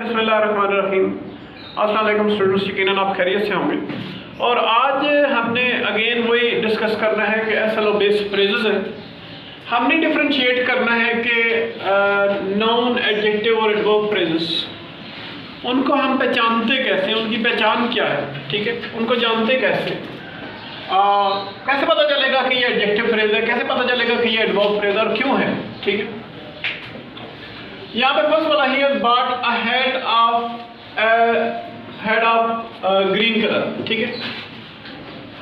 बिस्मिल्लाहिर्रहमानिर्रहीम। अस्सलाम वालेकुम स्टूडेंट्स, यकीनन आप खैरियत से होंगे। और आज हमने अगेन वही डिस्कस करना है कि एसएलओ बेस्ड फ्रेजेस हैं। हमने डिफरेंशिएट करना है कि नाउन, एडजेक्टिव और एडवर्ब फ्रेजेस, उनको हम पहचानते कैसे, उनकी पहचान क्या है, ठीक है, उनको जानते कैसे, कैसे पता चलेगा कि ये एडजेक्टिव फ्रेज है, कैसे पता चलेगा कि ये एडवर्ब फ्रेज है और क्यों है, ठीक है। यहाँ पे फर्स्ट वाला ही but a head of green colour, ठीक है।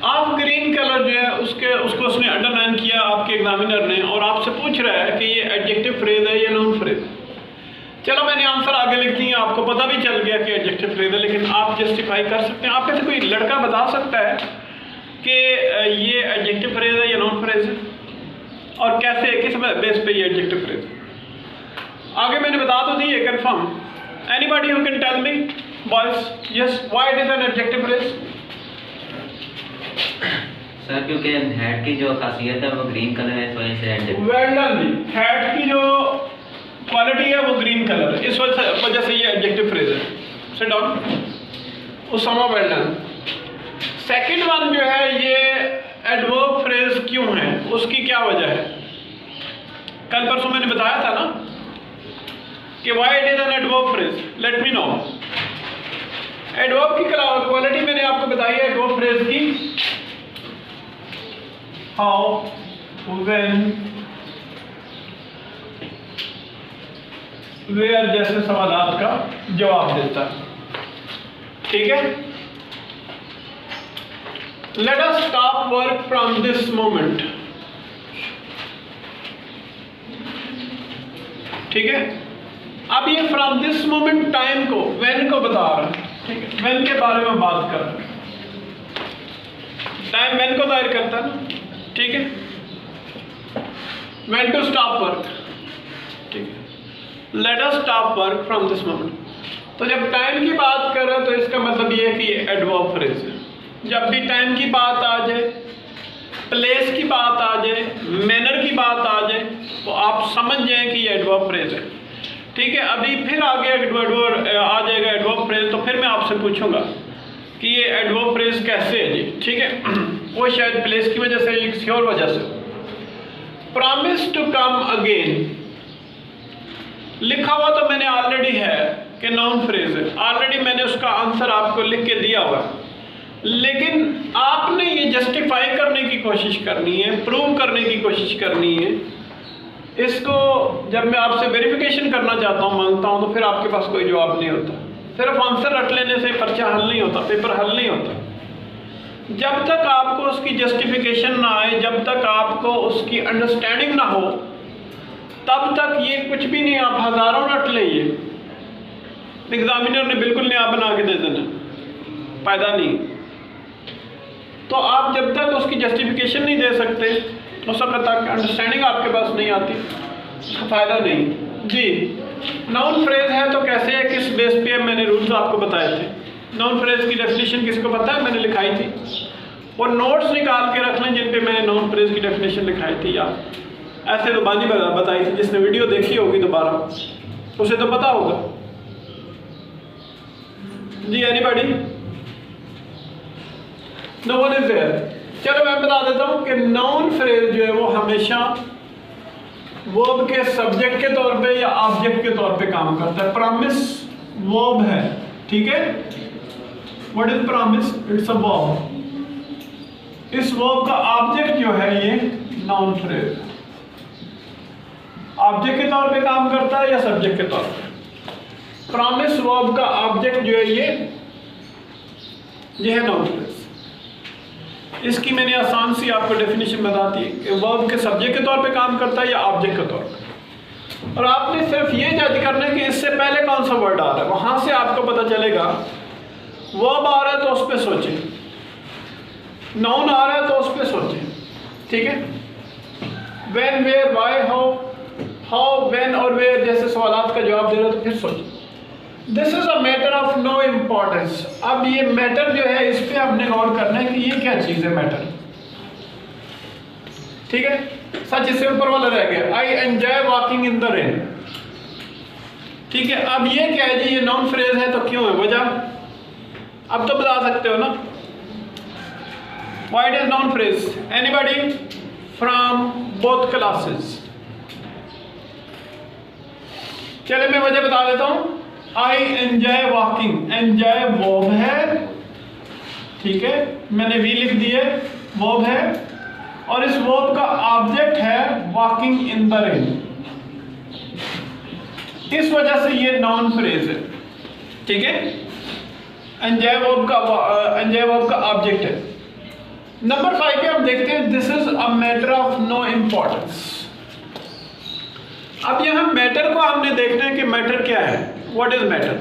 ऑफ ग्रीन कलर जो है उसको उसने अंडरलाइन किया आपके एग्जामिनर ने और आपसे पूछ रहा है कि ये एडजेक्टिव फ्रेज है या नाउन फ्रेज। चलो मैंने आंसर आगे लिख दिया, आपको पता भी चल गया कि एडजेक्टिव फ्रेज है, लेकिन आप जस्टिफाई कर सकते हैं। आप में से कोई लड़का बता सकता है कि ये एडजेक्टिव फ्रेज है या नाउन फ्रेज है और कैसे, किस बेस पे ये एडजेक्टिव फ्रेज है? आगे मैंने बता तो दी है confirm. Anybody who can tell me boys, yes, why it is an adjective phrase? Sir क्योंकि हेड की जो खासियत है वो ग्रीन कलर है, इस वजह से एडजेक्टिव। वेल डन जी, हेड की जो क्वालिटी है वो ग्रीन कलर है, इस वजह से ये एडजेक्टिव फ्रेज है। Sit down Usama, well done. Second one जो है ये एडवर्ब फ्रेज क्यों है, उसकी क्या वजह है? कल परसों मैंने बताया था ना कि why it is an adverb phrase, let me know. Adverb की क्वालिटी मैंने आपको बताई है एडवर्ब फ्रेज की, हाउ, व्हेन, वेयर जैसे सवालात का जवाब देता है, ठीक है। Let us stop work from this moment, ठीक है। अब ये फ्रॉम दिस मोमेंट टाइम को, व्हेन को बता रहा है, ठीक है, व्हेन के बारे में बात कर रहा है। टाइम व्हेन को जाहिर करता है ना, ठीक है। व्हेन टू स्टॉप वर्क, ठीक है। Let us stop work from this moment. तो जब टाइम की बात कर रहे हैं तो इसका मतलब ये है कि ये एडवर्ब फ्रेज है। जब भी टाइम की बात आ जाए, प्लेस की बात आ जाए, मैनर की बात आ जाए, तो आप समझ जाएं कि ये एडवर्ब फ्रेज है, ठीक है। अभी फिर आगे आ जाएगा एडवर्ब फ्रेज, तो फिर मैं आपसे पूछूंगा कि ये एडवर्ब फ्रेज कैसे है जी, ठीक है। वो शायद प्लेस की वजह से, किसी और वजह से। प्रॉमिस टू कम अगेन लिखा हुआ तो मैंने ऑलरेडी है कि नाउन फ्रेज है, ऑलरेडी मैंने उसका आंसर आपको लिख के दिया हुआ है, लेकिन आपने ये जस्टिफाई करने की कोशिश करनी है, प्रूव करने की कोशिश करनी है। इसको जब मैं आपसे वेरिफिकेशन करना चाहता हूँ, मांगता हूँ, तो फिर आपके पास कोई जवाब नहीं होता। सिर्फ आंसर रट लेने से पर्चा हल नहीं होता, पेपर हल नहीं होता। जब तक आपको उसकी जस्टिफिकेशन ना आए, जब तक आपको उसकी अंडरस्टैंडिंग ना हो, तब तक ये कुछ भी नहीं। आप हजारों रट लेंगे, एग्जामिनर ने बिल्कुल नया बना के दे देना, फायदा नहीं। तो आप जब तक उसकी जस्टिफिकेशन नहीं दे सकते, उस वक्त तक अंडरस्टैंडिंग आपके पास नहीं आती, उसका फायदा नहीं जी। नाउन फ्रेज है तो कैसे है, किस बेस पे? मैंने रूल्स आपको बताए थे। नाउन फ्रेज की डेफिनेशन किसको पता है? मैंने लिखाई थी, और नोट्स निकाल के रख लें जिन पे मैंने नाउन फ्रेज की डेफिनेशन लिखाई थी, या ऐसे तो बानी बताई थी। जिसने वीडियो देखी होगी दोबारा उसे तो पता होगा जी। Anybody? No one is there? चलो मैं बता देता हूं कि नाउन फ्रेज जो है वो हमेशा वर्ब के सब्जेक्ट के तौर पे या ऑब्जेक्ट के तौर पे काम करता है। प्रॉमिस वर्ब है, ठीक है। What is promise? It's a verb. इस वर्ब का ऑब्जेक्ट जो है ये नाउन फ्रेज, ऑब्जेक्ट के तौर पे काम करता है या सब्जेक्ट के तौर पे? प्रॉमिस वर्ब का ऑब्जेक्ट जो है ये है नाउन फ्रेज। इसकी मैंने आसान सी आपको डेफिनेशन बता दी कि वर्ब के सब्जेक्ट के तौर पे काम करता है या ऑब्जेक्ट के तौर पे। और आपने सिर्फ ये जज करना है कि इससे पहले कौन सा वर्ड आ रहा है, वहां से आपको पता चलेगा। वर्ब आ रहा है तो उस पर सोचें, नाउन आ रहा है तो उस पर सोचें, ठीक है। When, where, why, how, when और वेयर जैसे सवालात का जवाब दे रहे हो तो फिर सोचें। This is a matter of no importance. अब ये मैटर जो है, इस पे आपने गौर करना है कि ये क्या चीज है, मैटर, ठीक है। सच इससे ऊपर वाला रह गया, I enjoy walking in the rain. ठीक है, अब ये क्या है जी, ये नाउन फ्रेज है तो क्यों है, वजह अब तो बता सकते हो ना, why it is noun phrase, anybody from both classes. चले मैं वजह बता देता हूं। I enjoy walking, enjoy verb है, ठीक है, मैंने वी लिख दिए, वर्ब है, और इस वर्ब का ऑब्जेक्ट है वॉकिंग इन द रेन, इस वजह से ये नॉन फ्रेज है, ठीक है। एंजॉय वर्ब का ऑब्जेक्ट है। नंबर 5 पे हम देखते हैं, this is a matter of no importance. अब यहां मैटर को हमने देखना है कि मैटर क्या है, व्हाट इज मैटर।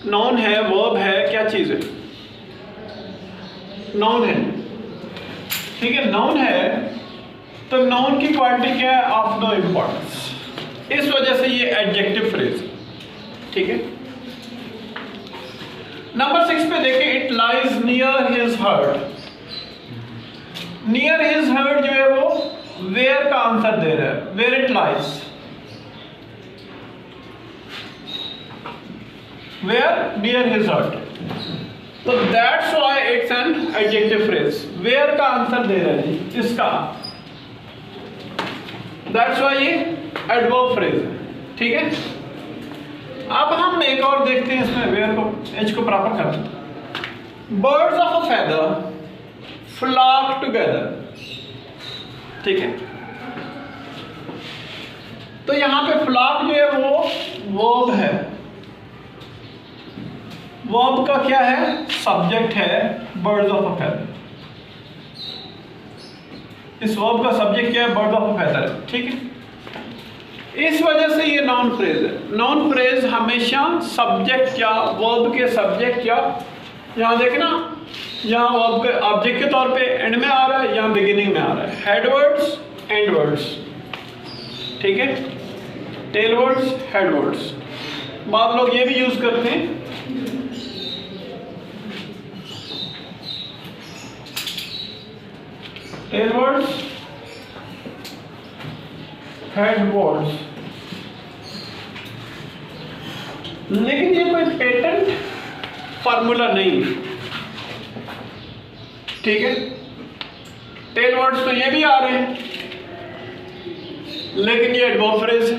नाउन है, वर्ब है, क्या चीज है, नाउन है, ठीक है, नाउन है, तो नाउन की क्वालिटी क्या है, ऑफ नो इंपॉर्टेंस, इस वजह से ये एडजेक्टिव फ्रेज, ठीक है। नंबर 6 पे देखें, it lies near his heart. Near his heart जो है वो वेयर का आंसर दे रहा है, where it lies, where near his heart, तो that's why it's an adjective phrase, where का आंसर दे रहा है जी इसका, दैट्स व्हाई ये एडवर्ब फ्रेज है, ठीक है। अब हम एक और देखते हैं इसमें, वेयर को एच को प्रॉपर करते, birds of a feather flock together, ठीक है, तो यहां पे फ्लॉक जो है वो वर्ब है, वर्ब का क्या है, सब्जेक्ट है, बर्ड्स ऑफ अ फेदर, इस वर्ब का सब्जेक्ट क्या है, बर्ड्स ऑफ अ फेदर, ठीक है। इस वजह से ये नाउन फ्रेज है। नाउन फ्रेज हमेशा सब्जेक्ट क्या, वर्ब के सब्जेक्ट क्या, यहां देखना, यहाँ वर्ब के ऑब्जेक्ट के तौर पे एंड में आ रहा है, यहाँ बिगिनिंग में आ रहा है, हेड वर्ड्स एंड वर्ड्स, ठीक है, टेल वर्ड्स हेड वर्ड्स, बाद लोग ये भी यूज करते हैं, टेल वर्ड्स हेड वर्ड्स, लेकिन ये कोई पेटेंट फार्मूला नहीं, ठीक है। टेल वर्ड्स तो ये भी आ रहे हैं, लेकिन ये एडवर्ब फ्रेज है,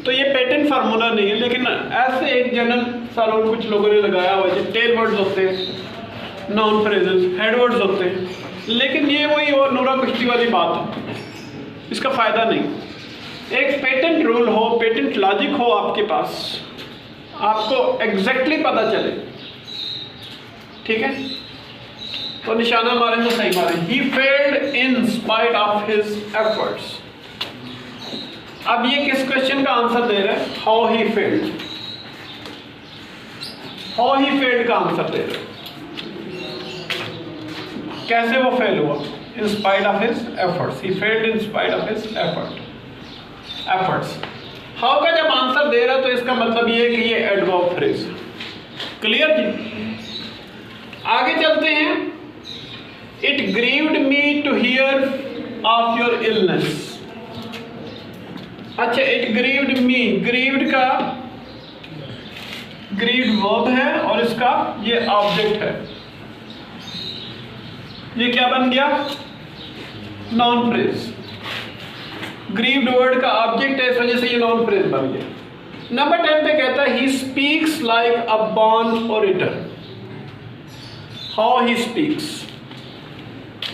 तो ये पेटेंट फार्मूला नहीं है, लेकिन ऐसे एक जनरल सा रूल कुछ लोगों ने लगाया हुआ है, टेल वर्ड्स होते हैं नाउन फ्रेजेस, हेड वर्ड्स होते हैं, लेकिन ये वही और नूरा कुश्ती वाली बात है, इसका फायदा नहीं। एक पेटेंट रूल हो, पेटेंट लॉजिक हो आपके पास, आपको एग्जैक्टली पता चले, ठीक है, तो निशाना मारें तो सही मारें। He failed in spite of his efforts. अब ये किस क्वेश्चन का आंसर दे रहा है, how he failed, how he failed का आंसर दे रहा है, कैसे वो फेल हुआ, in spite of his efforts, he failed in spite of his efforts. How का जब आंसर दे रहा है तो इसका मतलब ये है कि ये एडवर्ब फ्रेज, क्लियर जी। आगे चलते हैं, it grieved me to hear of your illness. अच्छा, इट ग्रीव्ड मी, ग्रीव्ड का ग्रीव्ड वर्ब है और इसका ये ऑब्जेक्ट है, ये क्या बन गया, नाउन फ्रेज। ग्रीव्ड वर्ड का ऑब्जेक्ट है, इस वजह से ये नाउन फ्रेज बन गया। नंबर 10 पे कहता है, he speaks like a born orator. How he speaks,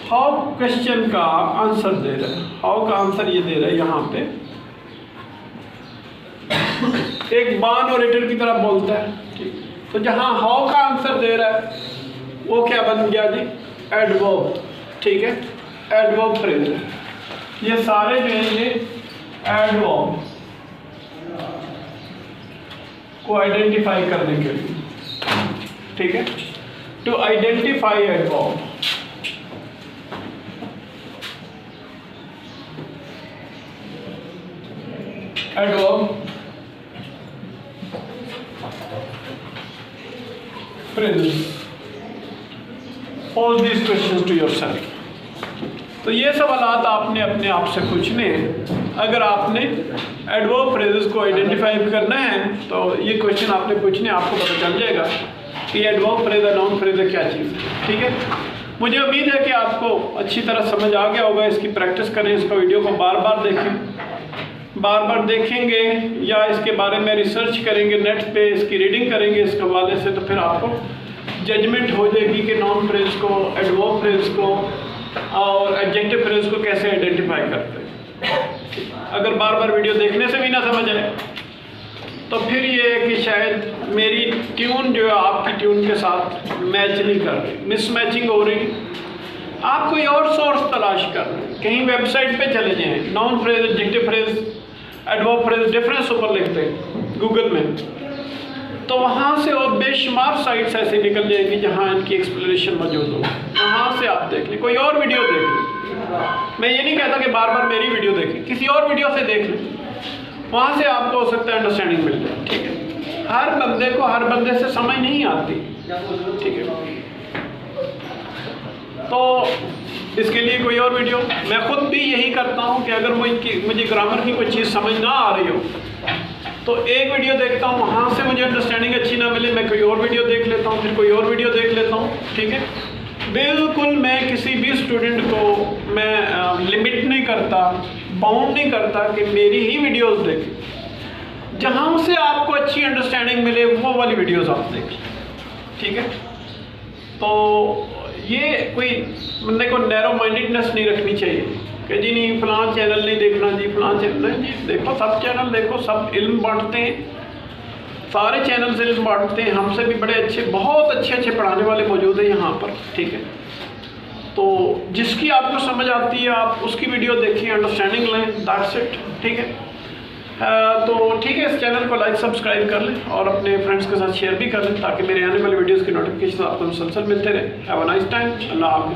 how question का आंसर दे रहा है, हाउ का आंसर ये दे रहा है, यहां पे एक बॉर्न ओरेटर की तरह बोलता है, ठीक, तो जहां हाउ का आंसर दे रहा है वो क्या बन गया जी, एडवर्ब, ठीक है, एडवर्ब फ्रेज है। ये सारे जो हैं ये एडवर्ब को आइडेंटिफाई करने के लिए, ठीक है, to identify adverb. Adverb phrases, pose these questions to yourself। तो ये सवालात आपने अपने आप से पूछने हैं अगर आपने एडवर्ब फ्रेजेस को आइडेंटिफाई करना है तो ये क्वेश्चन आपने पूछने, आपको पता चल जाएगा कि एडवर्ब फ्रेज और नाउन फ्रेज क्या चीज़ है। ठीक है, मुझे उम्मीद है कि आपको अच्छी तरह समझ आ गया होगा। इसकी प्रैक्टिस करें, इसका वीडियो को बार बार देखें, बार बार देखेंगे या इसके बारे में रिसर्च करेंगे नेट पे, इसकी रीडिंग करेंगे इस हवाले से, तो फिर आपको जजमेंट हो जाएगी कि नाउन फ्रेज को, एडवर्ब फ्रेज को और एडजेक्टिव फ्रेज को कैसे आइडेंटिफाई करते हैं। अगर बार बार वीडियो देखने से भी ना समझ आए तो फिर ये है कि शायद मेरी ट्यून जो है आपकी ट्यून के साथ मैच नहीं कर रही, मिसमैचिंग हो रही। आप कोई और सोर्स तलाश कर रहे हैं, कहीं वेबसाइट पे चले जाएं, noun phrase, adjective phrase, adverb phrase difference ऊपर लिखते हैं गूगल में, तो वहाँ से वो बेशुमार साइट्स ऐसी निकल जाएगी जहाँ इनकी एक्सप्लेनेशन मौजूद हो। वहाँ से आप देख लें, कोई और वीडियो देख लें। मैं ये नहीं कहता कि बार बार मेरी वीडियो देखें, किसी और वीडियो से देख लें, वहाँ से आपको हो सकता है अंडरस्टैंडिंग मिल जाए। ठीक है, हर बंदे को हर बंदे से समझ नहीं आती। ठीक है, तो इसके लिए कोई और वीडियो, मैं खुद भी यही करता हूँ कि अगर मुझे ग्रामर की कोई चीज़ समझ ना आ रही हो तो एक वीडियो देखता हूँ, वहाँ से मुझे अंडरस्टैंडिंग अच्छी ना मिले, मैं कोई और वीडियो देख लेता हूँ, फिर कोई और वीडियो देख लेता हूँ। ठीक है, बिल्कुल मैं किसी भी स्टूडेंट को मैं लिमिट नहीं करता, बाउंड नहीं करता कि मेरी ही वीडियोस देखें। जहाँ से आपको अच्छी अंडरस्टैंडिंग मिले वो वाली वीडियोस आप देखें। ठीक है, तो ये कोई बंदे को नैरो माइंडेडनेस नहीं रखनी चाहिए कि जी नहीं फलां चैनल नहीं देखना, जी फलां चैनल नहीं, जी देखो सब चैनल देखो, सब इल्म बांटते हैं, सारे चैनल से इल्म बांटते हैं। हमसे भी बड़े अच्छे, बहुत अच्छे अच्छे पढ़ाने वाले मौजूद हैं यहाँ पर। ठीक है, तो जिसकी आपको समझ आती है आप उसकी वीडियो देखिए, अंडरस्टैंडिंग लें, दैट्स इट। ठीक है, तो ठीक है, इस चैनल को लाइक सब्सक्राइब कर लें और अपने फ्रेंड्स के साथ शेयर भी कर लें ताकि मेरे आने वाले वीडियोज़ की नोटिफिकेशन आपको मुसलसल मिलते रहे। Have a nice time. अल्लाह हाफ़िज़।